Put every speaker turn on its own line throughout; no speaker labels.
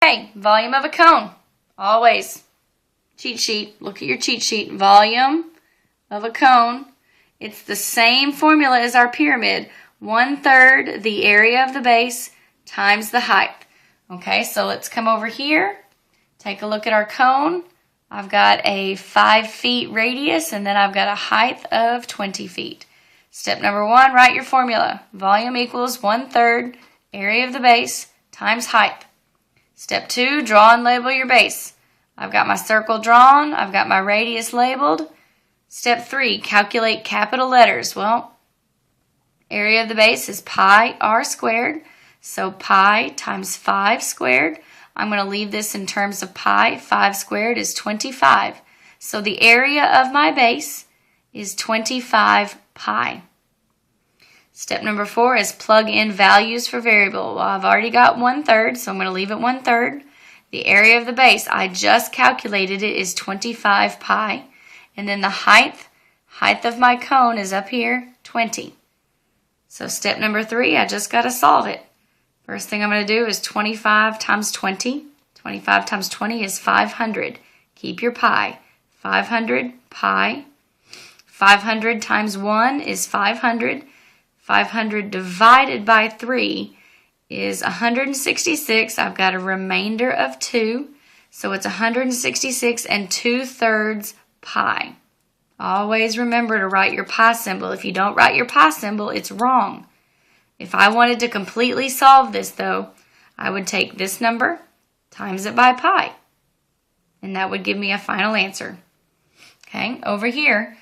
Okay, volume of a cone. Always. Cheat sheet. Look at your cheat sheet. Volume of a cone. It's the same formula as our pyramid. 1/3 the area of the base times the height. Okay, so let's come over here. Take a look at our cone. I've got a 5 feet radius, and then I've got a height of 20 feet. Step number 1, write your formula. Volume equals 1/3 area of the base times height. Step 2, draw and label your base. I've got my circle drawn. I've got my radius labeled. Step 3, calculate capital letters. Well, area of the base is pi r squared. So pi times 5 squared. I'm going to leave this in terms of pi. 5 squared is 25. So the area of my base is 25 pi. Step number 4 is plug in values for variable. Well, I've already got 1/3, so I'm going to leave it 1/3. The area of the base, I just calculated it, is 25 pi. And then the height of my cone is up here, 20. So step number 3, I just got to solve it. First thing I'm going to do is 25 times 20. 25 times 20 is 500. Keep your pi. 500 pi. 500 times 1 is 500. 500 divided by 3 is 166. I've got a remainder of 2. So it's 166 and 2/3 pi. Always remember to write your pi symbol. If you don't write your pi symbol, it's wrong. If I wanted to completely solve this, though, I would take this number, times it by pi, and that would give me a final answer. Okay, over here,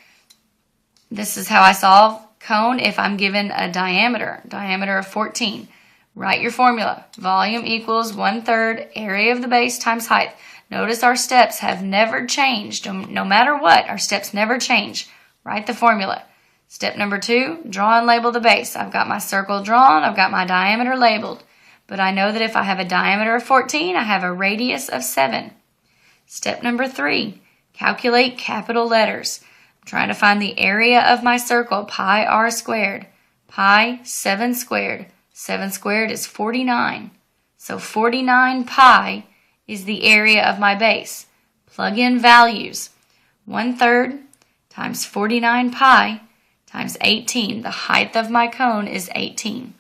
this is how I solve cone if I'm given a diameter of 14. Write your formula. Volume equals 1/3 area of the base times height. Notice our steps have never changed. No matter what, our steps never change. Write the formula. Step number 2, draw and label the base. I've got my circle drawn. I've got my diameter labeled. But I know that if I have a diameter of 14, I have a radius of 7. Step number 3, calculate capital letters. I'm trying to find the area of my circle, pi r squared. Pi, 7 squared. 7 squared is 49. So 49 pi is the area of my base. Plug in values. 1/3 times 49 pi times 18. The height of my cone is 18.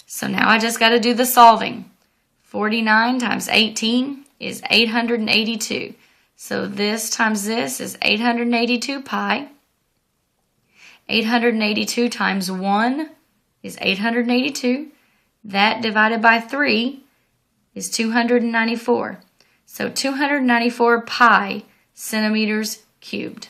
So now I just got to do the solving. 49 times 18 is 882. So this times this is 882 pi. 882 times 1 is 882. That divided by 3 is 294. So 294 pi centimeters cubed.